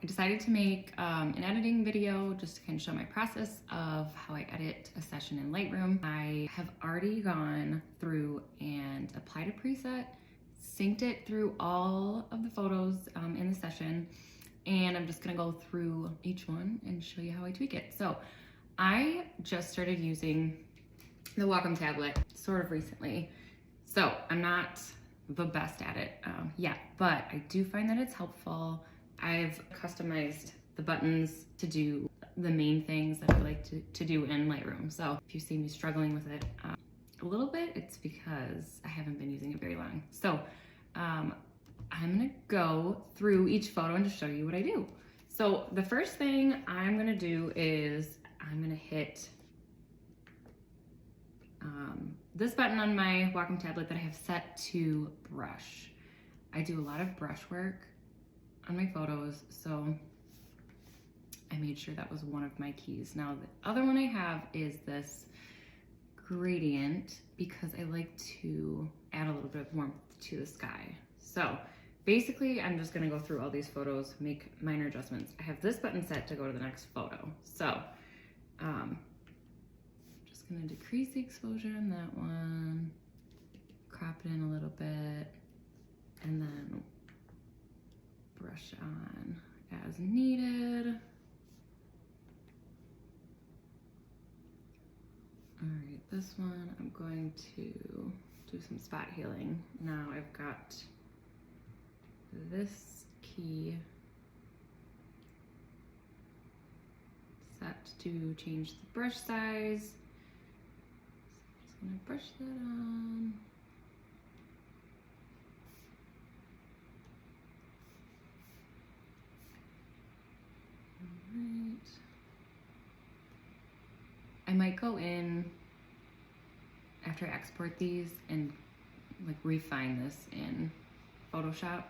I decided to make an editing video just to kind of show my process of how I edit a session in Lightroom. I have already gone through and applied a preset, synced it through all of the photos in the session, and I'm just gonna go through each one and show you how I tweak it. So I just started using the Wacom Tablet sort of recently. So I'm not the best at it yet, but I do find that it's helpful. I've customized the buttons to do the main things that I like to do in Lightroom. So if you see me struggling with it a little bit, it's because I haven't been using it very long. So I'm gonna go through each photo and just show you what I do. So the first thing I'm gonna do is I'm gonna hit this button on my Wacom tablet that I have set to brush. I do a lot of brush work on my photos, so I made sure that was one of my keys. Now the other one I have is this gradient because I like to add a little bit of warmth to the sky. So basically I'm just gonna go through all these photos, make minor adjustments. I have this button set to go to the next photo. So just gonna decrease the exposure on that one, crop it in a little bit, and then brush on as needed. All right, this one I'm going to do some spot healing. Now I've got this key set to change the brush size. So I'm just gonna brush that on. All right. I might go in after I export these and like refine this in Photoshop,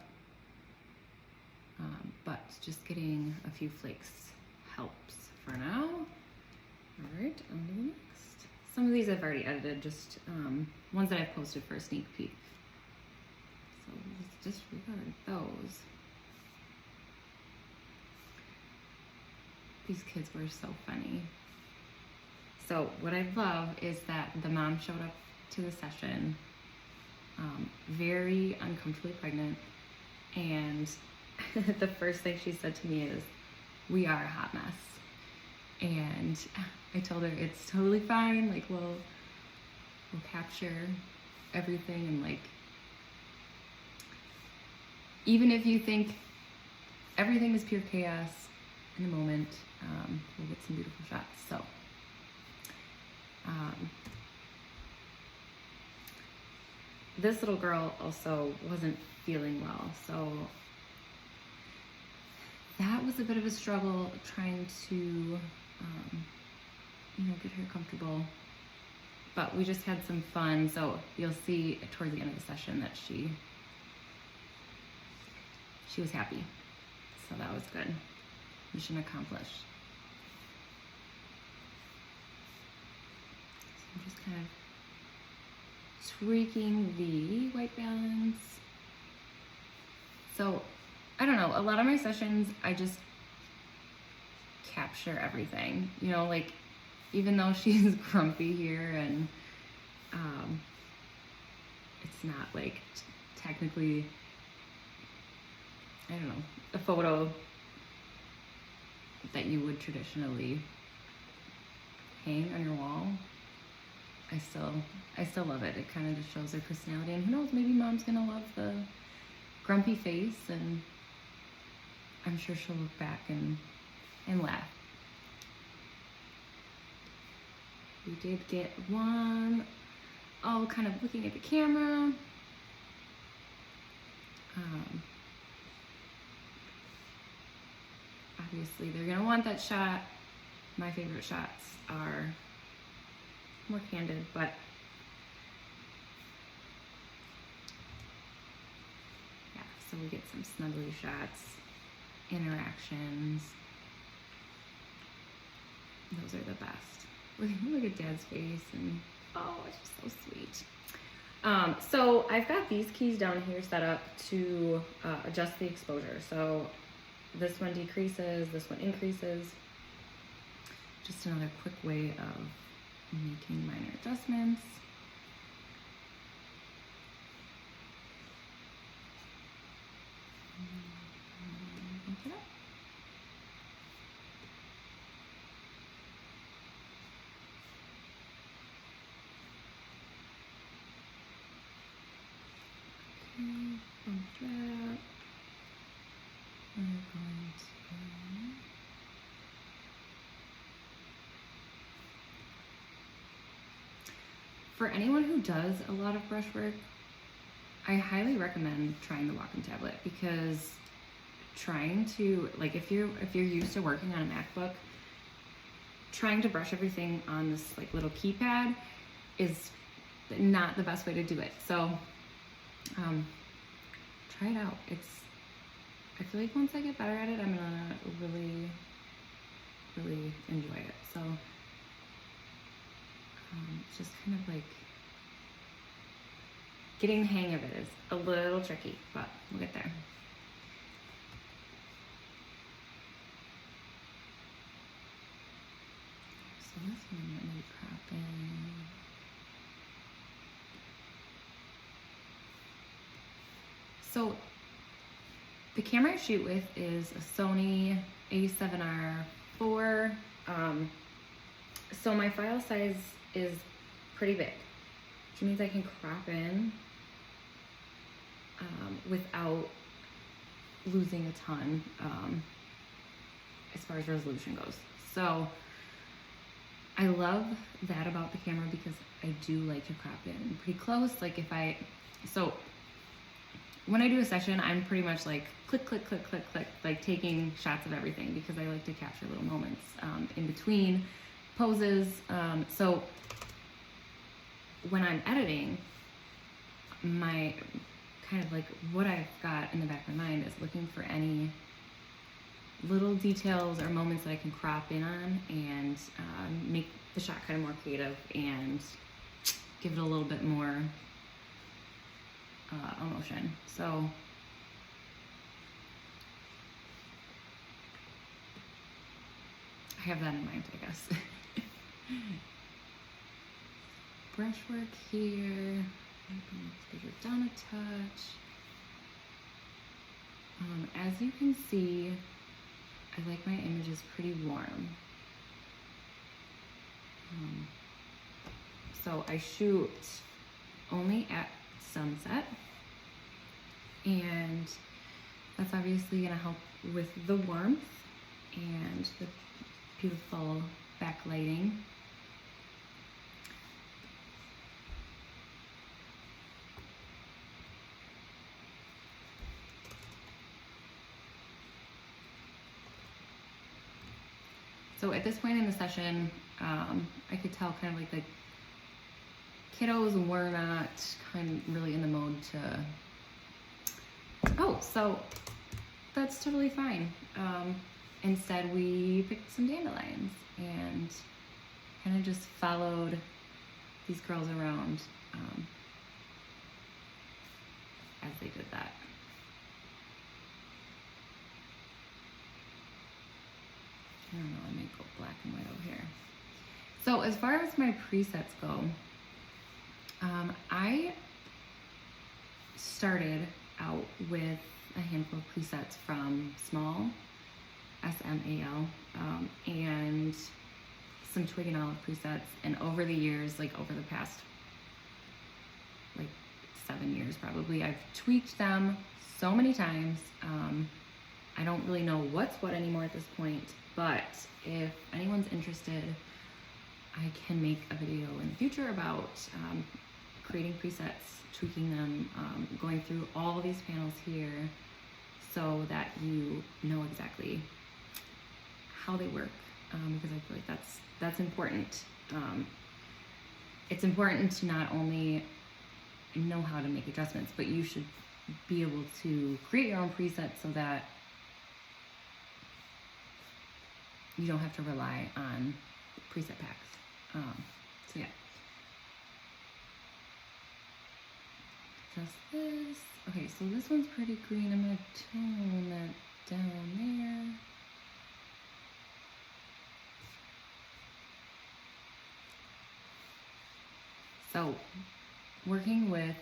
but just getting a few flakes helps for now. All right, on to the next. Some of these I've already edited, just ones that I've posted for a sneak peek. So we'll just disregard those. These kids were so funny. So what I love is that the mom showed up to the session very uncomfortably pregnant, and the first thing she said to me is, "We are a hot mess." And I told her it's totally fine, like we'll capture everything, and like even if you think everything is pure chaos in the moment, we'll get some beautiful shots. So this little girl also wasn't feeling well, so that was a bit of a struggle trying to get her comfortable, but we just had some fun. So you'll see towards the end of the session that she was happy, so that was good. Mission accomplished. So I'm just kind of tweaking the white balance. So I don't know, a lot of my sessions I just capture everything, like even though she's grumpy here and it's not like technically, I don't know, a photo that you would traditionally hang on your wall, I still love it. It kind of just shows her personality, and who knows, maybe mom's gonna love the grumpy face, and I'm sure she'll look back and laugh. We did get one all kind of looking at the camera. Obviously they're gonna want that shot. My favorite shots are more candid, but yeah, so we get some snuggly shots, interactions. Those are the best. Look at Dad's face, and oh, it's just so sweet. So I've got these keys down here set up to adjust the exposure. So this one decreases, this one increases. Just another quick way of making minor adjustments. Bump that. We're going to for anyone who does a lot of brush work, I highly recommend trying the Wacom Tablet, because trying to, like, if you're used to working on a MacBook, trying to brush everything on this like little keypad is not the best way to do it. So try it out. I feel like once I get better at it, I'm gonna really enjoy it. So it's just kind of like getting the hang of it is a little tricky, but we'll get there. So this one I'm gonna crop in. So the camera I shoot with is a Sony A7R IV. So my file size is pretty big, which means I can crop in without losing a ton as far as resolution goes. So I love that about the camera, because I do like to crop in pretty close. Like so when I do a session, I'm pretty much like click, click, click, click, click, like taking shots of everything, because I like to capture little moments in between poses. So when I'm editing, my kind of like what I've got in the back of my mind is looking for any little details or moments that I can crop in on and make the shot kind of more creative and give it a little bit more emotion. So I have that in mind, I guess. Brushwork here. Bigger down a touch. As you can see, I like my images pretty warm. So I shoot only at sunset, and that's obviously gonna help with the warmth and the beautiful backlighting. So at this point in the session, I could tell kind of like the kiddos were not kind of really in the mode to, oh, so that's totally fine. Instead, we picked some dandelions and kind of just followed these girls around as they did that. I don't know, I may go black and white over here. So as far as my presets go, I started out with a handful of presets from Small, SMAL, and some Twig and Olive presets. And over the years, like over the past like 7 years probably, I've tweaked them so many times. I don't really know what's what anymore at this point, but if anyone's interested, I can make a video in the future about creating presets, tweaking them, going through all these panels here so that you know exactly how they work, because I feel like that's important. It's important to not only know how to make adjustments, but you should be able to create your own presets so that you don't have to rely on preset packs. So yeah. Just this. Okay, so this one's pretty green. I'm gonna tone that down there. So working with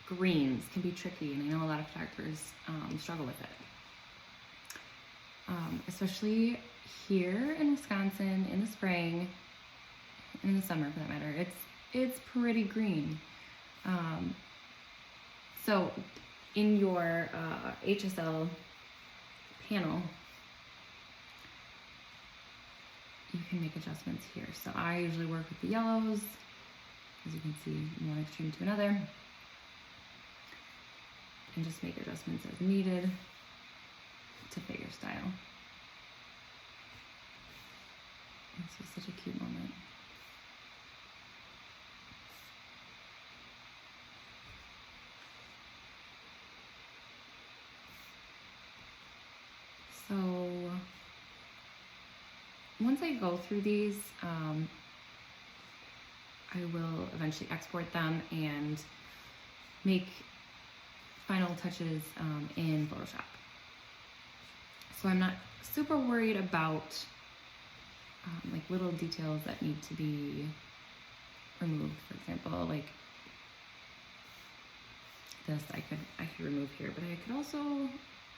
greens can be tricky, and I know a lot of photographers struggle with it. Especially here in Wisconsin in the spring, in the summer for that matter, it's pretty green. So in your HSL panel, you can make adjustments here. So I usually work with the yellows, as you can see, one extreme to another, and just make adjustments as needed to fit your style. This is such a cute moment. So once I go through these, I will eventually export them and make final touches in Photoshop. So I'm not super worried about like little details that need to be removed. For example, like this, I could remove here, but I could also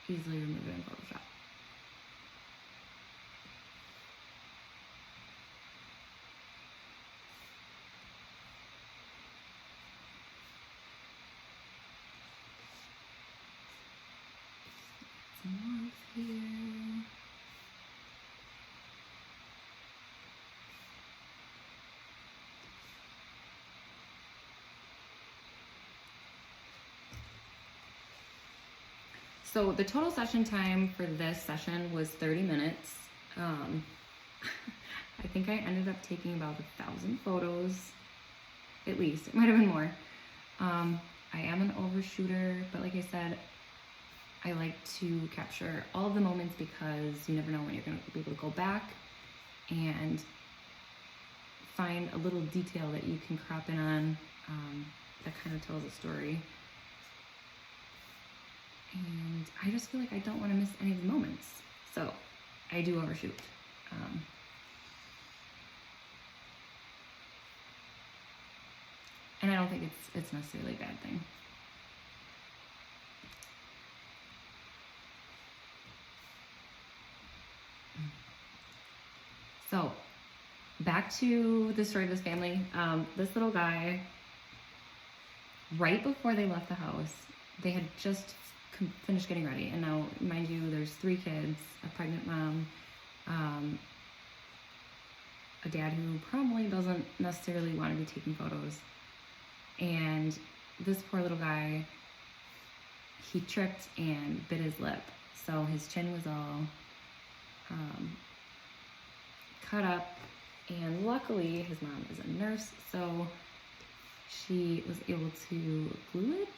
easily remove it in Photoshop. Some warmth here. So the total session time for this session was 30 minutes. I think I ended up taking about 1,000 photos, at least. It might have been more. I am an overshooter, but like I said, I like to capture all of the moments because you never know when you're going to be able to go back and find a little detail that you can crop in on that kind of tells a story. And I just feel like I don't want to miss any of the moments. So I do overshoot. And I don't think it's necessarily a bad thing. So back to the story of this family. This little guy, right before they left the house, they had just finished getting ready. And now, mind you, there's 3 kids, a pregnant mom, a dad who probably doesn't necessarily want to be taking photos. And this poor little guy, he tripped and bit his lip. So his chin was all cut up. And luckily, his mom is a nurse, so she was able to glue it.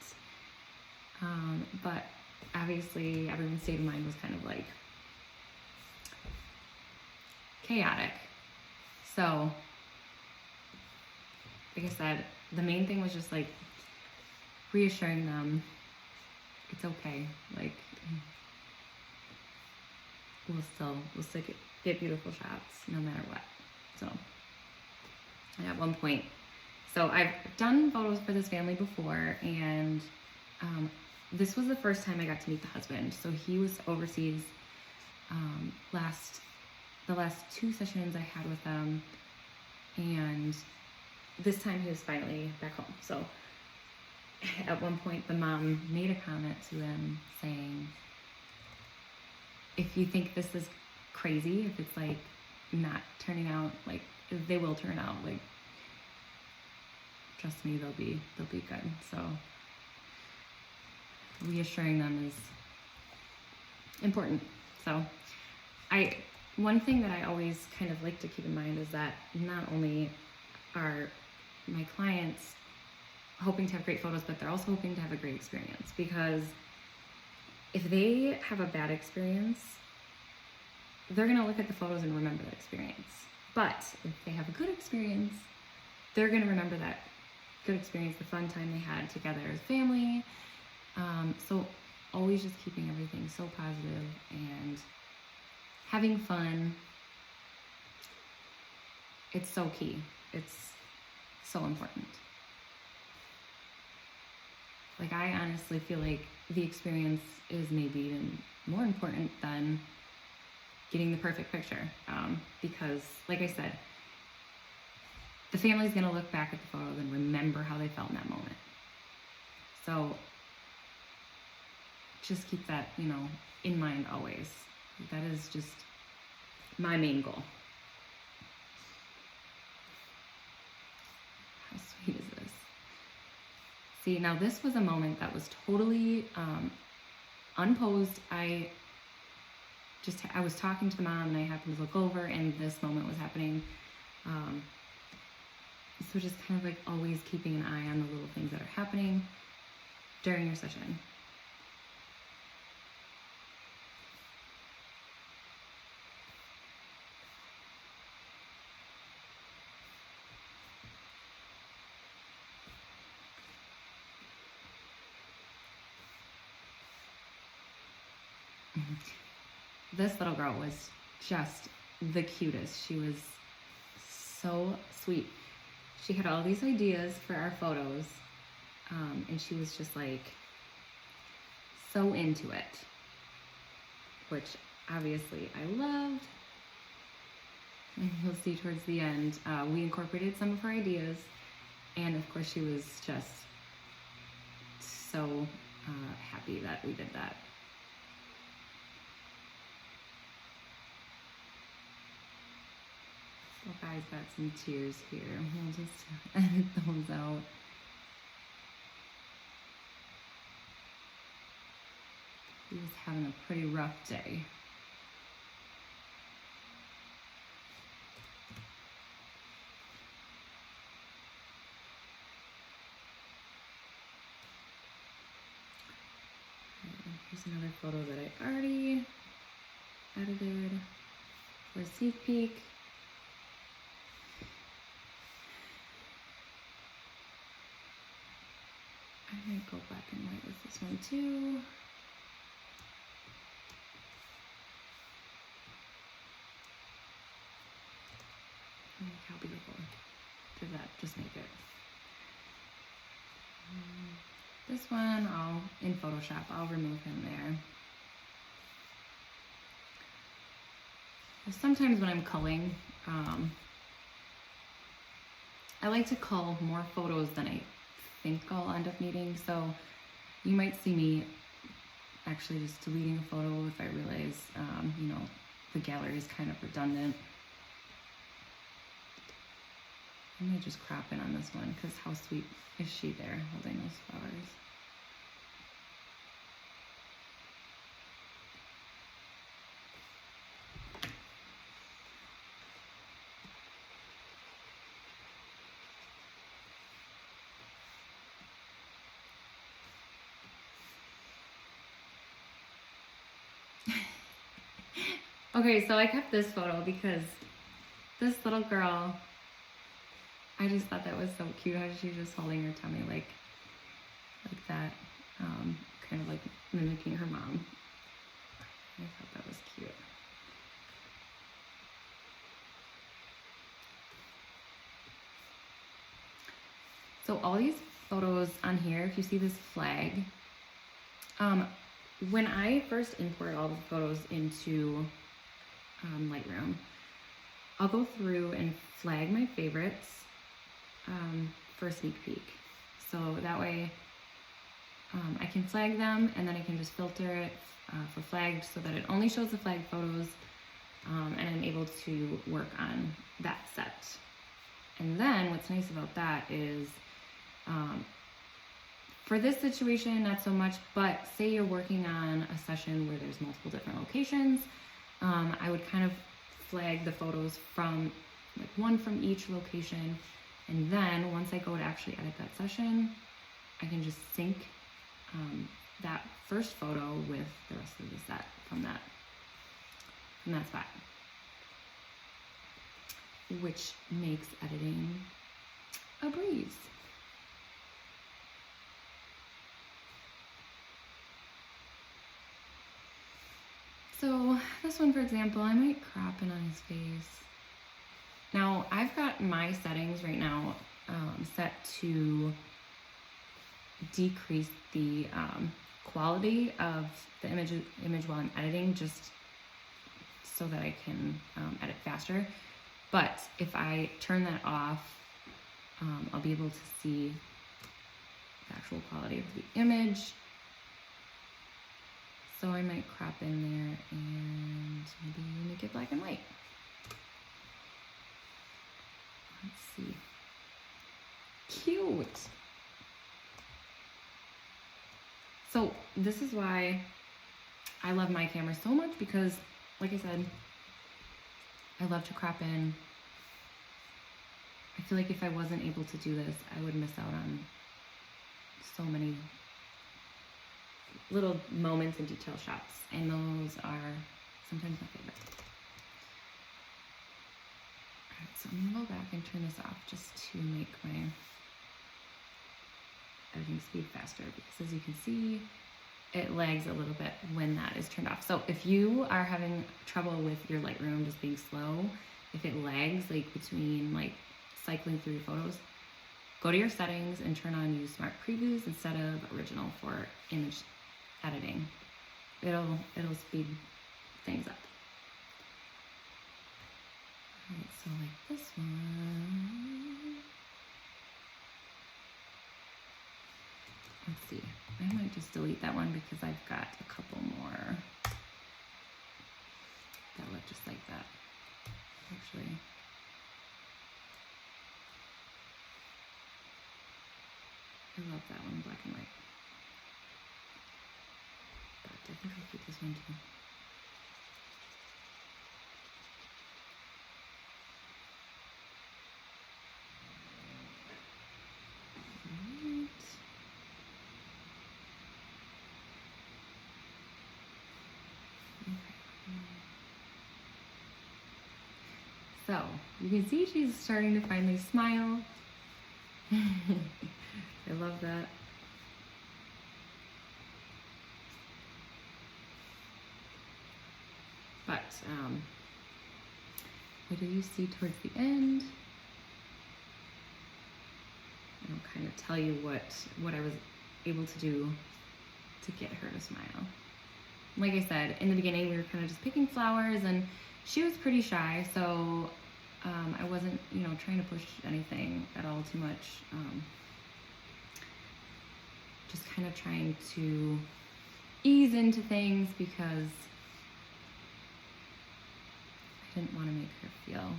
But obviously, everyone's state of mind was kind of like chaotic. So, like I said, the main thing was just like reassuring them it's okay. Like we'll still get beautiful shots no matter what. So, at one point, so I've done photos for this family before, and this was the first time I got to meet the husband. So he was overseas. The last 2 sessions I had with them, and this time he was finally back home. So at one point the mom made a comment to him saying, if you think this is crazy, if it's like not turning out, like they will turn out, like trust me, they'll be good. So reassuring them is important. So one thing that I always kind of like to keep in mind is that not only are my clients hoping to have great photos, but they're also hoping to have a great experience, because if they have a bad experience, they're going to look at the photos and remember that experience. But if they have a good experience, they're going to remember that good experience, the fun time they had together as family. So always just keeping everything so positive and having fun. It's so key. It's so important. Like, I honestly feel like the experience is maybe even more important than getting the perfect picture. Because, like I said, the family's gonna look back at the photos and remember how they felt in that moment. So just keep that, in mind always. That is just my main goal. How sweet is this? See, now this was a moment that was totally unposed. I was talking to the mom and I happened to look over and this moment was happening. So just kind of like always keeping an eye on the little things that are happening during your session. This little girl was just the cutest. She was so sweet. She had all these ideas for our photos, and she was just like so into it, which obviously I loved. And you'll see towards the end, we incorporated some of her ideas, and of course she was just so happy that we did that. So guys, got some tears here. We'll just edit those out. He was having a pretty rough day. Here's another photo that I already edited for a sneak peek. I might go black and white with this one too. Look how beautiful did that just make it. This one, in Photoshop, I'll remove him there. Sometimes when I'm culling, I like to cull more photos than I think I'll end up needing. So you might see me actually just deleting a photo if I realize, the gallery is kind of redundant. I may just crop in on this one because how sweet is she there holding those flowers. Okay, so I kept this photo because this little girl, I just thought that was so cute how she's just holding her tummy like that, kind of like mimicking her mom. I thought that was cute. So all these photos on here, if you see this flag, when I first import all the photos into Lightroom, I'll go through and flag my favorites for a sneak peek. So that way I can flag them and then I can just filter it for flagged so that it only shows the flagged photos, and I'm able to work on that set. And then what's nice about that is for this situation, not so much, but say you're working on a session where there's multiple different locations, I would kind of flag the photos from like one from each location, and then once I go to actually edit that session, I can just sync that first photo with the rest of the set from that spot, which makes editing a breeze. this one, for example, I might crop in on his face. Now, I've got my settings right now set to decrease the quality of the image while I'm editing, just so that I can edit faster. But if I turn that off, I'll be able to see the actual quality of the image. So I might crop in there and maybe make it black and white. Let's see. Cute. So this is why I love my camera so much, because like I said, I love to crop in. I feel like if I wasn't able to do this, I would miss out on so many little moments and detail shots, and those are sometimes my favorite. All right, so I'm gonna go back and turn this off just to make my editing speed faster, because as you can see, it lags a little bit when that is turned off. So if you are having trouble with your Lightroom just being slow, if it lags like between like cycling through your photos, go to your settings and turn on use smart previews instead of original for image editing. It'll speed things up. All right, so like this one. Let's see, I might just delete that one because I've got a couple more that look just like that. Actually, I love that one, black and white. But I think I'll keep this one too. So you can see she's starting to finally smile. I love that. But what do you see towards the end? I'll kind of tell you what I was able to do to get her to smile. Like I said, in the beginning, we were kind of just picking flowers, and she was pretty shy, so I wasn't, trying to push anything at all too much. Just kind of trying to ease into things because I didn't want to make her feel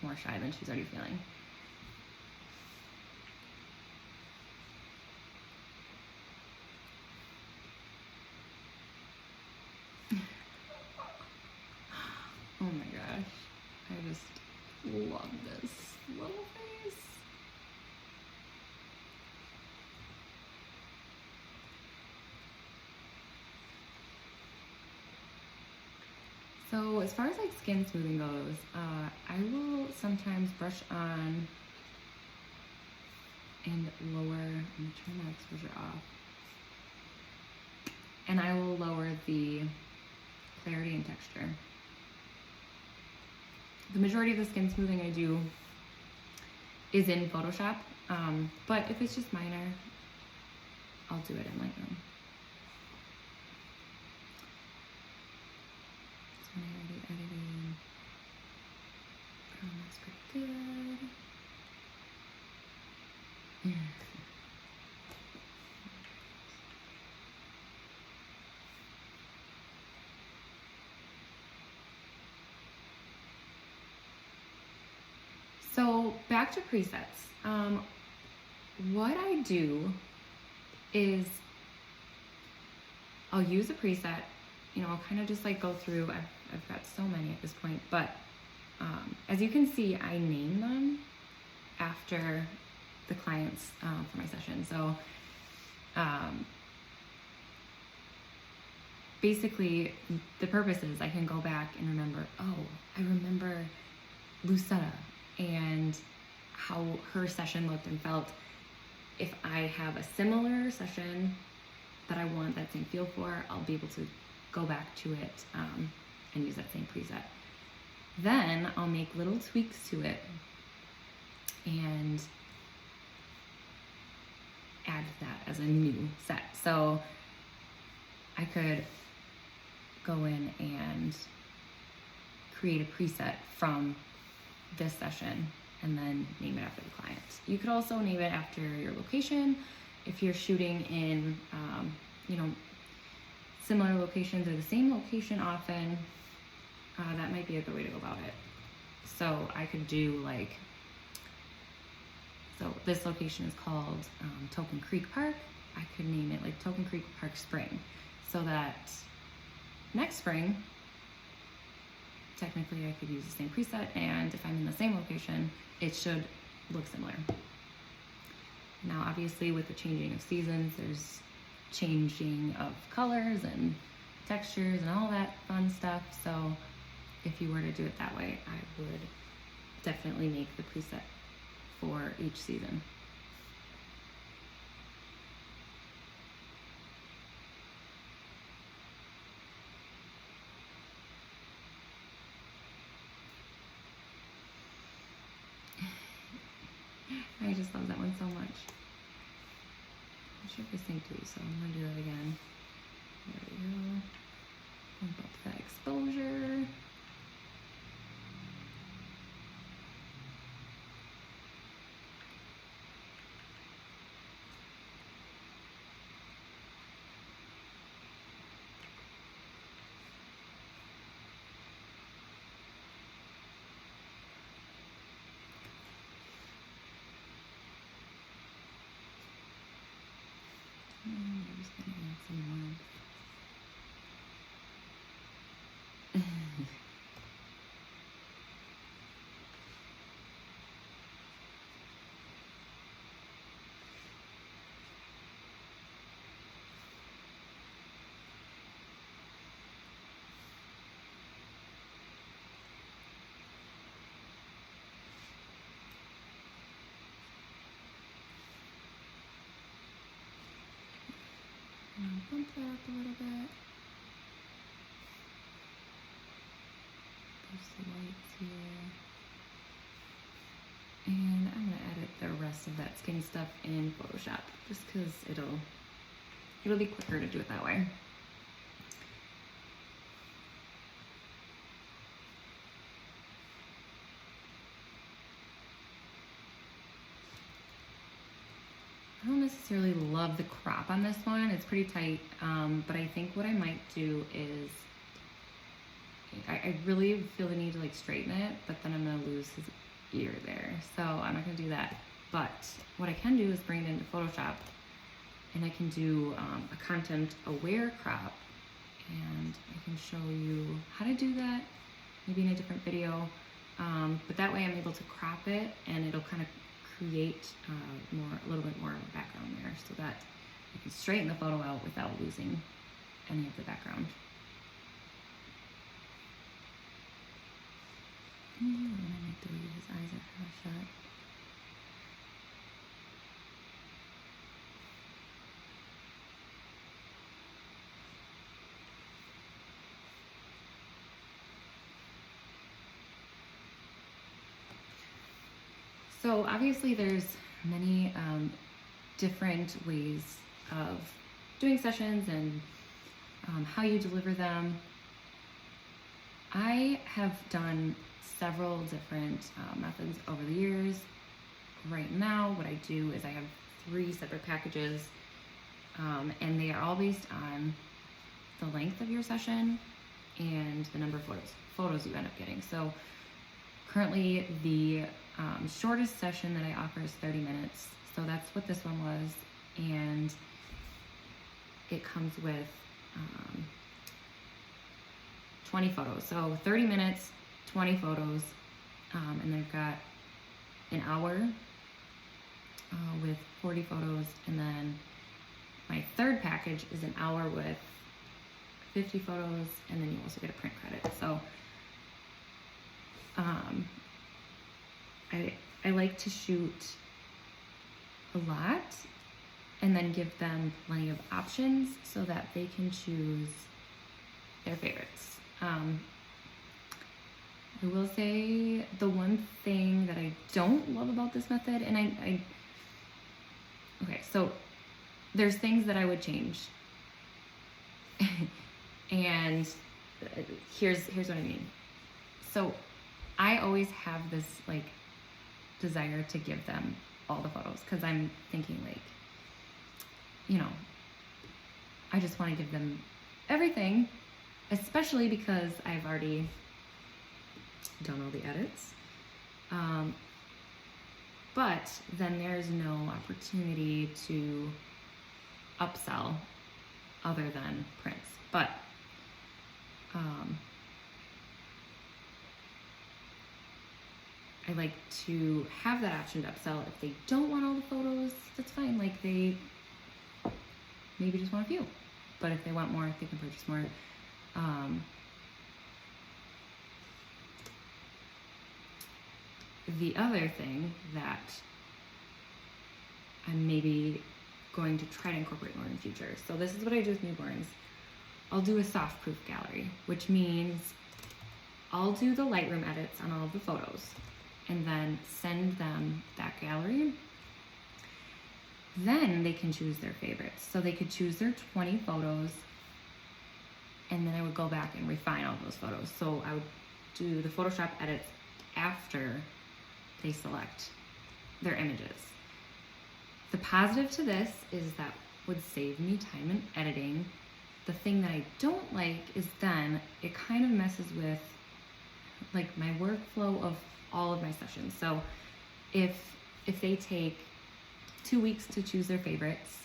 more shy than she's already feeling. Oh my gosh, I just love this little face. So as far as like skin smoothing goes, I will sometimes brush on and lower, let me turn my exposure off, and I will lower the clarity and texture. The majority of the skin smoothing I do is in Photoshop, but if it's just minor, I'll do it in Lightroom. So I'm already editing. That's pretty good. So back to presets. What I do is I'll use a preset, I'll kind of just like go through, I've got so many at this point, but as you can see, I name them after the clients for my session. So basically the purpose is I can go back and remember, oh, I remember Lucetta and how her session looked and felt. If I have a similar session that I want that same feel for, I'll be able to go back to it and use that same preset. Then I'll make little tweaks to it and add that as a new set. So I could go in and create a preset from this session and then name it after the client. You could also name it after your location. If you're shooting in, similar locations or the same location often, that might be a good way to go about it. So I could do so this location is called Token Creek Park. I could name it like Token Creek Park Spring, so that next spring, technically I could use the same preset, and if I'm in the same location, it should look similar. Now, obviously, with the changing of seasons, there's changing of colors and textures and all that fun stuff. So if you were to do it that way, I would definitely make the preset for each season. I just love that one so much. I'm sure if I synced these, so I'm gonna do that again. There we go. Bump up that exposure. And I'm just gonna add some more. And I'll bump that up a little bit. There's the lights here. And I'm gonna edit the rest of that skin stuff in Photoshop, just because it'll be quicker to do it that way. I don't necessarily love the crop on this one. It's pretty tight, but I think what I might do is, I really feel the need to straighten it, but then I'm gonna lose his ear there. So I'm not gonna do that. But what I can do is bring it into Photoshop, and I can do a content aware crop, and I can show you how to do that, maybe in a different video. But that way I'm able to crop it, and it'll kind of create a little bit more of a background there, so that you can straighten the photo out without losing any of the background. I might do his eyes are kind of shut. So obviously there's many different ways of doing sessions and how you deliver them. I have done several different methods over the years. Right now, what I do is I have 3 separate packages, and they are all based on the length of your session and the number of photos you end up getting. So currently, the shortest session that I offer is 30 minutes. So that's what this one was, and it comes with 20 photos. So 30 minutes, 20 photos, and then I've got an hour with 40 photos, and then my third package is an hour with 50 photos, and then you also get a print credit. So I like to shoot a lot and then give them plenty of options so that they can choose their favorites. I will say the one thing that I don't love about this method, and okay, so there's things that I would change. And here's what I mean. So I always have this like desire to give them all the photos because I'm thinking like, you know, I just want to give them everything, especially because I've already done all the edits. But then there's no opportunity to upsell other than prints. But I like to have that option to upsell. If they don't want all the photos, that's fine. Like they maybe just want a few. But if they want more, they can purchase more. The other thing that I'm maybe going to try to incorporate more in the future. So this is what I do with newborns. I'll do a soft proof gallery, which means I'll do the Lightroom edits on all of the photos and then send them that gallery. Then they can choose their favorites. So they could choose their 20 photos, and then I would go back and refine all those photos. So I would do the Photoshop edits after they select their images. The positive to this is that would save me time in editing. The thing that I don't like is then it kind of messes with like my workflow of all of my sessions. So if they take 2 weeks to choose their favorites,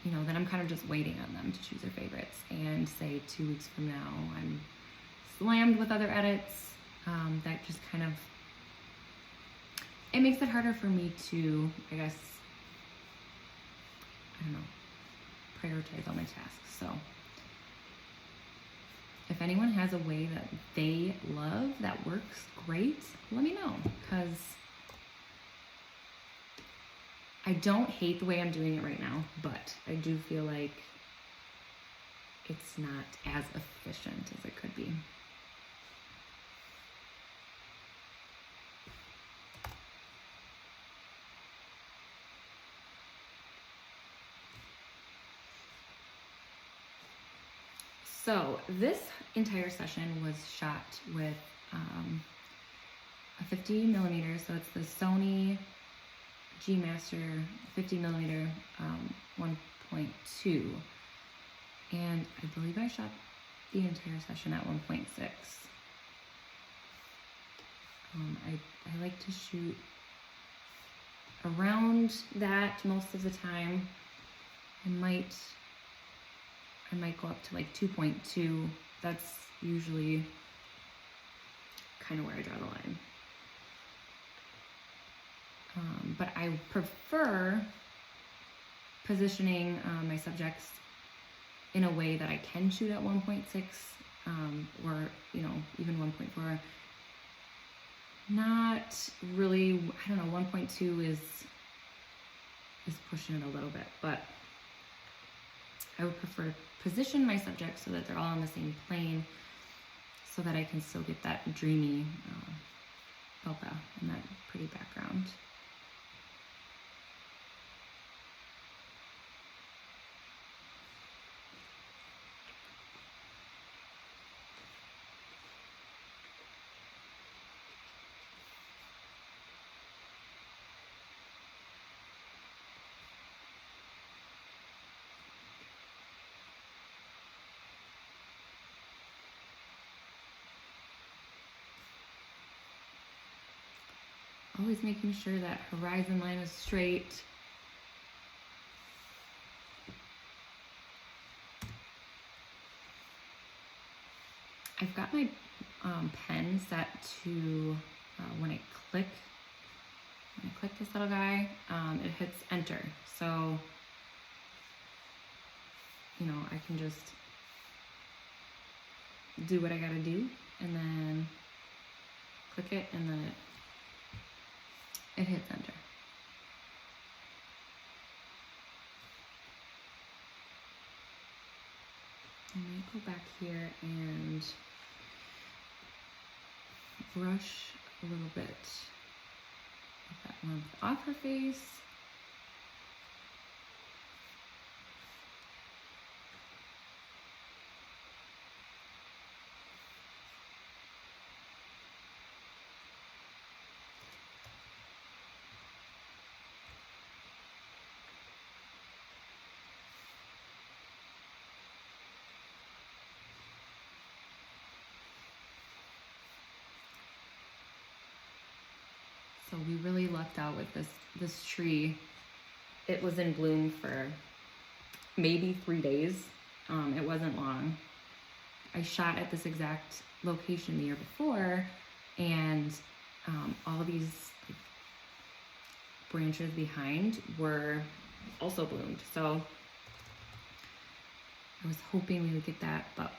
you know, then I'm kind of just waiting on them to choose their favorites. And say 2 weeks from now, I'm slammed with other edits. That just kind of, it makes it harder for me to, I guess, I don't know, prioritize all my tasks. So if anyone has a way that they love that works great, let me know, because I don't hate the way I'm doing it right now, but I do feel like it's not as efficient as it could be. So this entire session was shot with a 50 millimeter. So it's the Sony G Master 50 millimeter 1.2. And I believe I shot the entire session at 1.6. I like to shoot around that most of the time. I might go up to like 2.2. That's usually kind of where I draw the line. But I prefer positioning my subjects in a way that I can shoot at 1.6 or, you know, even 1.4. Not really, I don't know, 1.2 is pushing it a little bit, but I would prefer to position my subjects so that they're all on the same plane so that I can still get that dreamy bokeh and that pretty background. Always making sure that horizon line is straight. I've got my pen set to when I click this little guy, it hits enter. So, you know, I can just do what I gotta do and then click it and then it hits enter. I might go back here and brush a little bit of that warmth off her face. So we really lucked out with this tree. It was in bloom for maybe 3 days. It wasn't long. I shot at this exact location the year before, and all these branches behind were also bloomed. So I was hoping we would get that, but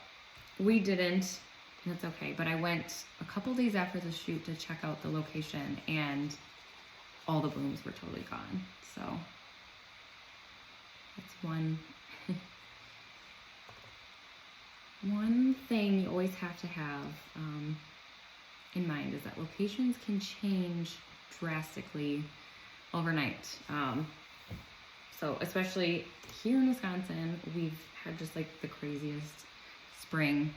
we didn't. And it's okay, but I went a couple days after the shoot to check out the location, and all the blooms were totally gone. So that's one thing you always have to have in mind, is that locations can change drastically overnight. So especially here in Wisconsin, we've had just like the craziest spring.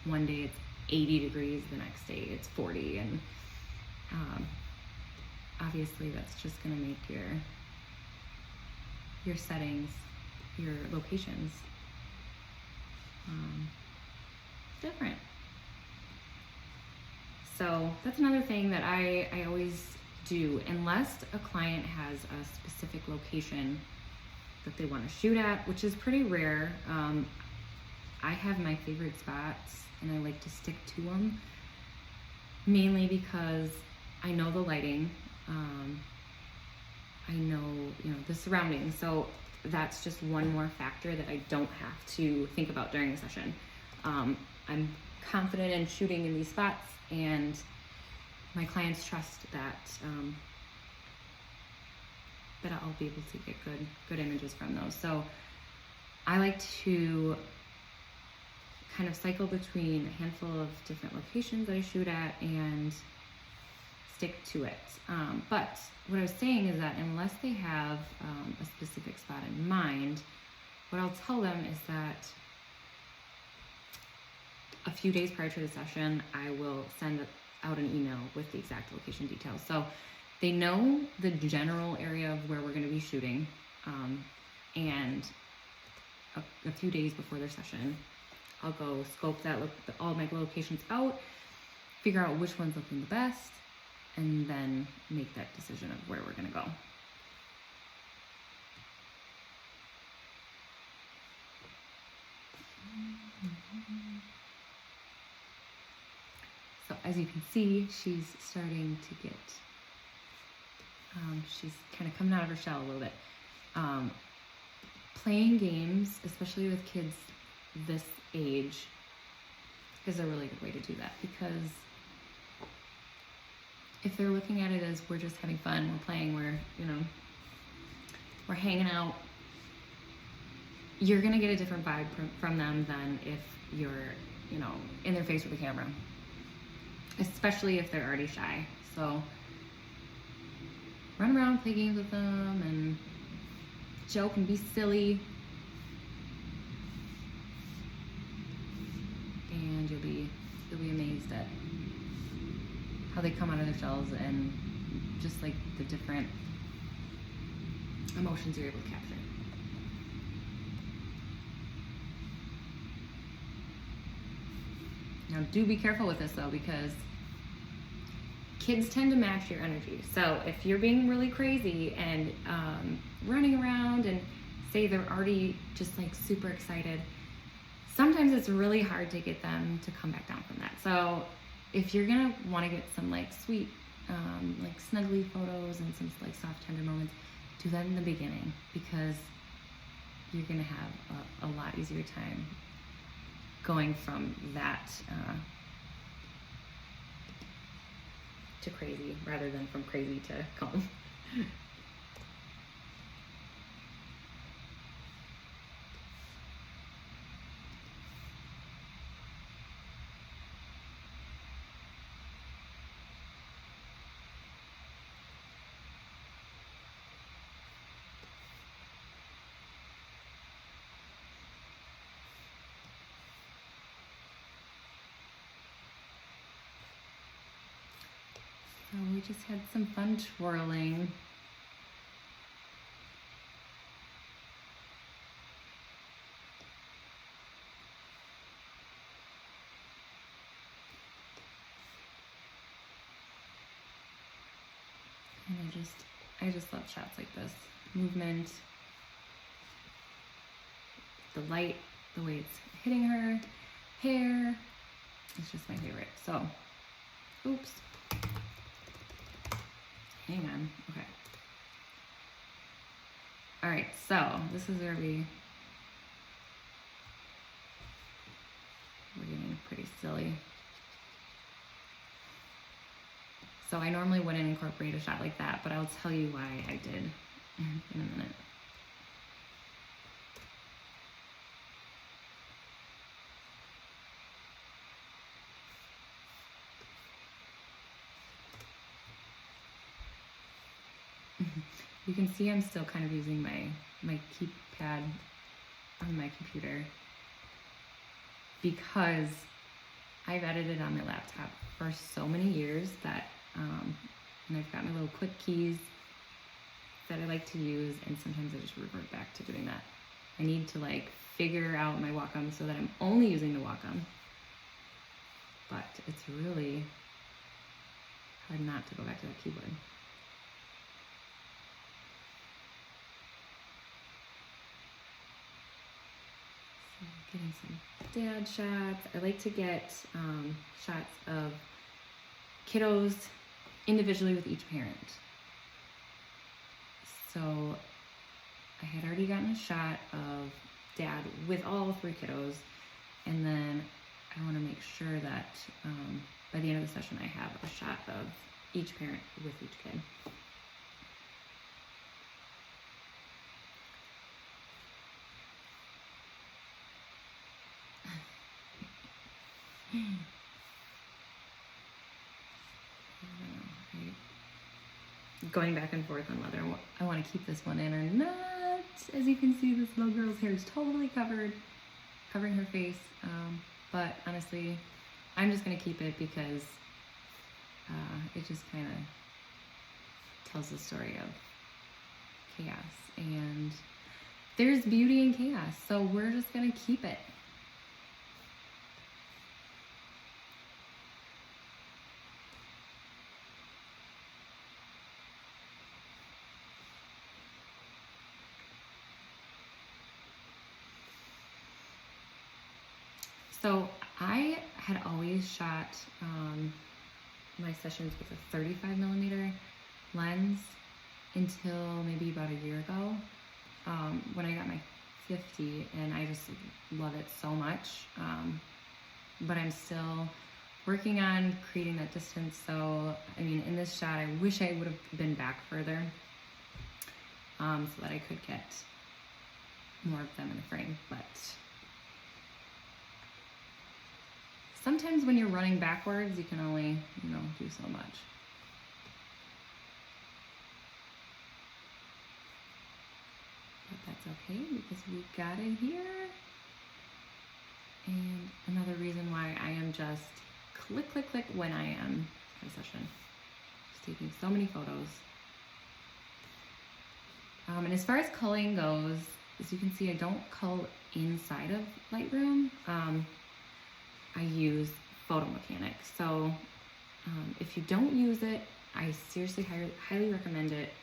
One day it's 80 degrees, the next day it's 40, and obviously that's just going to make your settings, your locations different. So that's another thing that I always do, unless a client has a specific location that they want to shoot at, which is pretty rare. I have my favorite spots, and I like to stick to them, mainly because I know the lighting, I know, the surroundings. So that's just one more factor that I don't have to think about during the session. I'm confident in shooting in these spots, and my clients trust that that I'll be able to get good images from those. So I like to kind of cycle between a handful of different locations that I shoot at and stick to it. But what I was saying is that unless they have a specific spot in mind, what I'll tell them is that a few days prior to the session, I will send out an email with the exact location details. So they know the general area of where we're going to be shooting, and a few days before their session, I'll go scope all my locations out, figure out which one's looking the best, and then make that decision of where we're going to go. So as you can see, she's starting to get, she's kind of coming out of her shell a little bit. Playing games, especially with kids this age, is a really good way to do that, because if they're looking at it as we're just having fun, we're playing, we're hanging out, you're gonna get a different vibe from them than if you're, in their face with the camera, especially if they're already shy. So run around, play games with them, and joke and be silly. And you'll be amazed at how they come out of their shells, and just like the different emotions you're able to capture. Now do be careful with this though, because kids tend to match your energy. So if you're being really crazy and running around, and say they're already just like super excited, sometimes it's really hard to get them to come back down from that. So if you're gonna want to get some like sweet, like snuggly photos and some like soft, tender moments, do that in the beginning, because you're gonna have a lot easier time going from that to crazy, rather than from crazy to calm. So we just had some fun twirling. And I just love shots like this. Movement, the light, the way it's hitting her hair. It's just my favorite. So, oops. Hang on, okay. All right, so this is where we're getting pretty silly. So I normally wouldn't incorporate a shot like that, but I'll tell you why I did in a minute. You can see I'm still kind of using my keypad on my computer because I've edited on my laptop for so many years that, and I've got my little click keys that I like to use, and sometimes I just revert back to doing that. I need to like figure out my Wacom so that I'm only using the Wacom, but it's really hard not to go back to that keyboard. Getting some dad shots. I like to get shots of kiddos individually with each parent. So I had already gotten a shot of dad with all 3 kiddos, and then I want to make sure that by the end of the session I have a shot of each parent with each kid. Going back and forth on whether I want to keep this one in or not. As you can see, this little girl's hair is totally covered, covering her face. But honestly, I'm just going to keep it because it just kind of tells the story of chaos. And there's beauty in chaos, so we're just going to keep it. So I had always shot my sessions with a 35mm lens until maybe about a year ago when I got my 50, and I just love it so much. But I'm still working on creating that distance. So, I mean, in this shot, I wish I would have been back further so that I could get more of them in the frame, but sometimes when you're running backwards, you can only, do so much. But that's okay because we got it here. And another reason why I am just click, click, click when I am in session. Just taking so many photos. And as far as culling goes, as you can see, I don't cull inside of Lightroom. I use Photo Mechanics. So if you don't use it, I seriously highly recommend it.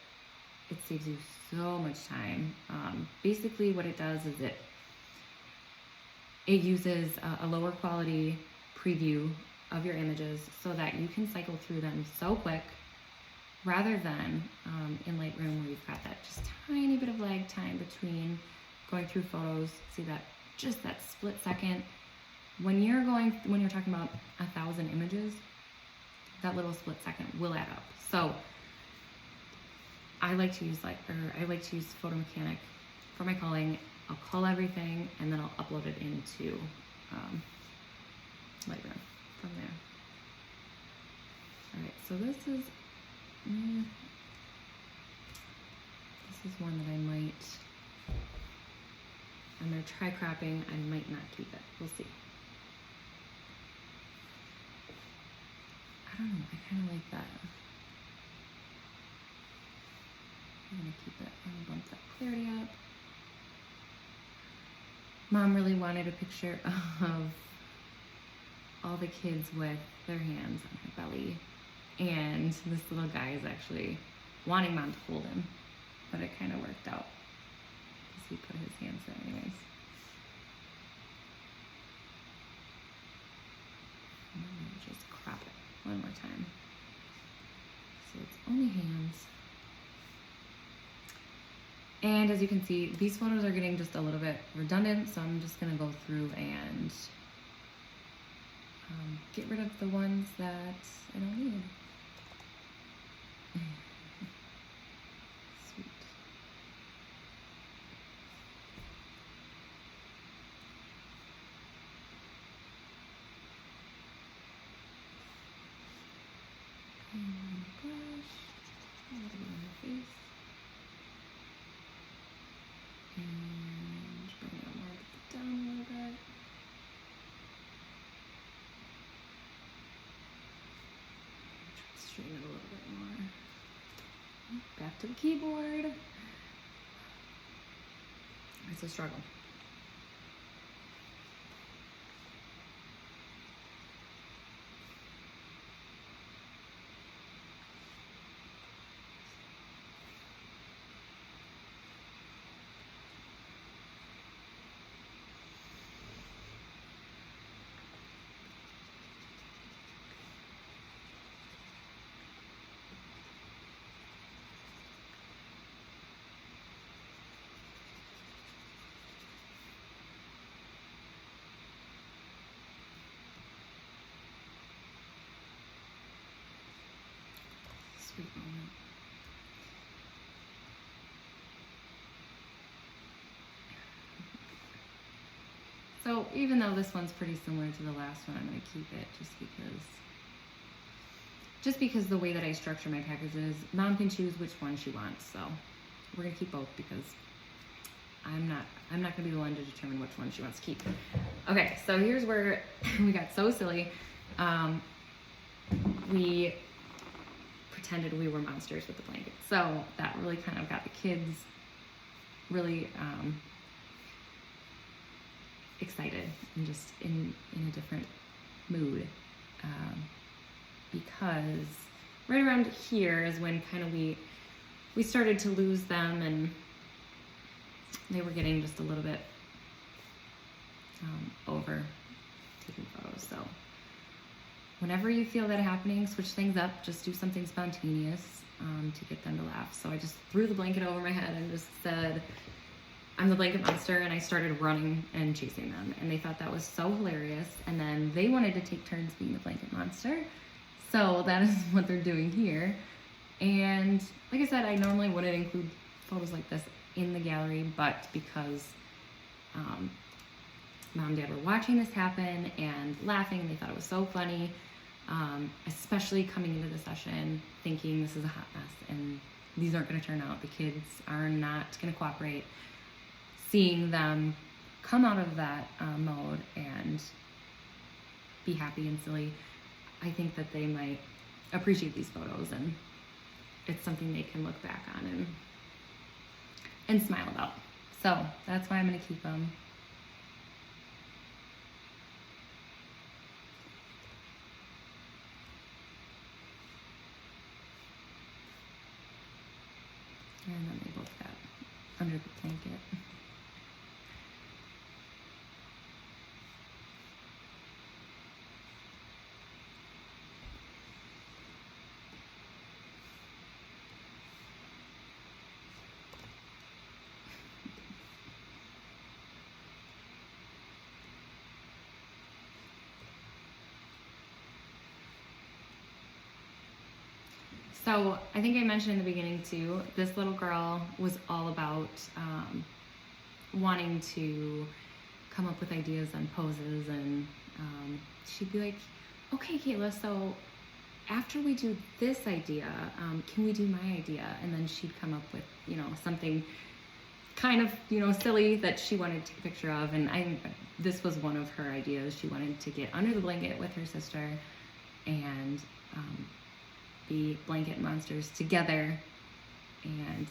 It saves you so much time. Basically what it does is it uses a lower quality preview of your images so that you can cycle through them so quick, rather than in Lightroom where you've got that just tiny bit of lag time between going through photos. See that, just that split second. When you're talking about 1,000 images, that little split second will add up. So I like to use Photo Mechanic for my culling. I'll cull everything and then I'll upload it into Lightroom from there. All right, so this is one that I'm gonna try cropping. I might not keep it. We'll see. I don't know, I kind of like that. I'm gonna keep it, I'm gonna bump that clarity up. Mom really wanted a picture of all the kids with their hands on her belly. And this little guy is actually wanting Mom to hold him, but it kind of worked out because he put his hands there anyways. And then we'll just crop it one more time. So it's only hands. And as you can see, these photos are getting just a little bit redundant, so I'm just gonna go through and get rid of the ones that I don't need. Sweet. And brush, a little bit on her face. And bring it more down a little bit. Straighten it a little bit more. Back to the keyboard. It's a struggle. Sweet moment. So even though this one's pretty similar to the last one, I'm going to keep it just because the way that I structure my packages, Mom can choose which one she wants. So we're going to keep both because I'm not going to be the one to determine which one she wants to keep. Okay, so here's where we got so silly. We pretended we were monsters with the blanket. So that really kind of got the kids really excited and just in a different mood. Because right around here is when kind of we started to lose them, and they were getting just a little bit over taking photos. So whenever you feel that happening, switch things up, just do something spontaneous to get them to laugh. So I just threw the blanket over my head and just said, I'm the blanket monster, and I started running and chasing them. And they thought that was so hilarious. And then they wanted to take turns being the blanket monster. So that is what they're doing here. And like I said, I normally wouldn't include photos like this in the gallery, but because Mom and Dad were watching this happen and laughing, and they thought it was so funny, especially coming into the session thinking this is a hot mess and these aren't going to turn out. The kids are not going to cooperate. Seeing them come out of that mode and be happy and silly, I think that they might appreciate these photos, and it's something they can look back on and smile about. So that's why I'm going to keep them. And then they both got under the blanket. So I think I mentioned in the beginning too, this little girl was all about wanting to come up with ideas on poses, and she'd be like, okay, Kayla, so after we do this idea, can we do my idea? And then she'd come up with, something kind of, silly that she wanted to take a picture of. And this was one of her ideas. She wanted to get under the blanket with her sister and be blanket monsters together and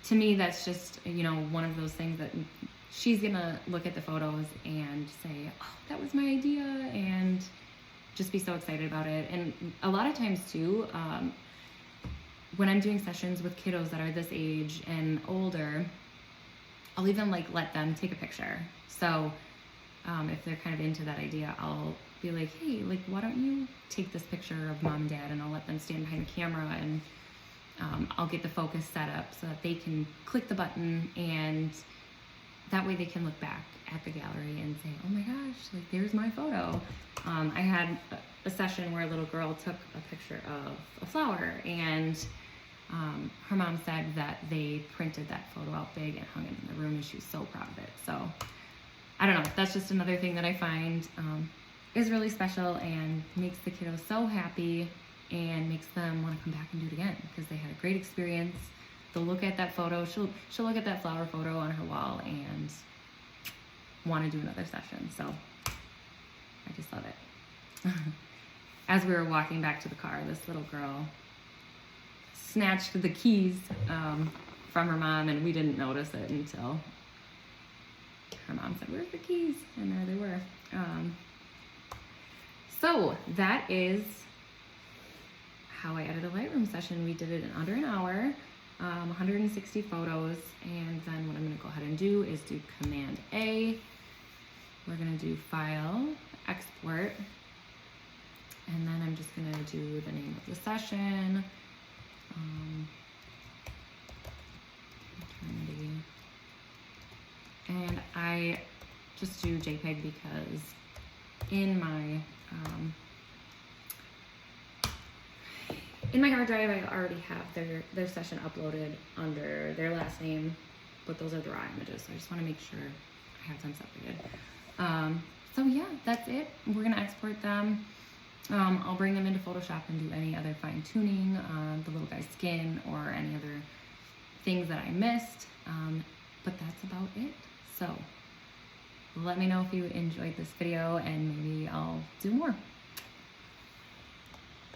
to me, that's just, you know, one of those things that she's gonna look at the photos and say, oh, that was my idea, and just be so excited about it. And a lot of times too, when I'm doing sessions with kiddos that are this age and older, I'll even like let them take a picture. So if they're kind of into that idea, I'll be like, hey, like, why don't you take this picture of mom and dad, and I'll let them stand behind the camera, and I'll get the focus set up so that they can click the button, and that way they can look back at the gallery and say, oh my gosh, like, there's my photo. I had a session where a little girl took a picture of a flower, and her mom said that they printed that photo out big and hung it in the room, and she was so proud of it. So I don't know, that's just another thing that I find is really special and makes the kiddos so happy and makes them want to come back and do it again because they had a great experience. They'll look at that photo, she'll look at that flower photo on her wall and want to do another session. So I just love it. As we were walking back to the car, this little girl snatched the keys from her mom, and we didn't notice it until her mom said, where's the keys? And there they were. So that is how I edited a Lightroom session. We did it in under an hour, 160 photos, and then what I'm gonna go ahead and do is do Command A. We're gonna do File, Export, and then I'm just gonna do the name of the session, maternity, and I just do JPEG because in my hard drive, I already have their session uploaded under their last name, but those are the raw images, so I just want to make sure I have them separated. So yeah, that's it. We're gonna export them. I'll bring them into Photoshop and do any other fine tuning on the little guy's skin or any other things that I missed, but that's about it. So let me know if you enjoyed this video, and maybe I'll do more.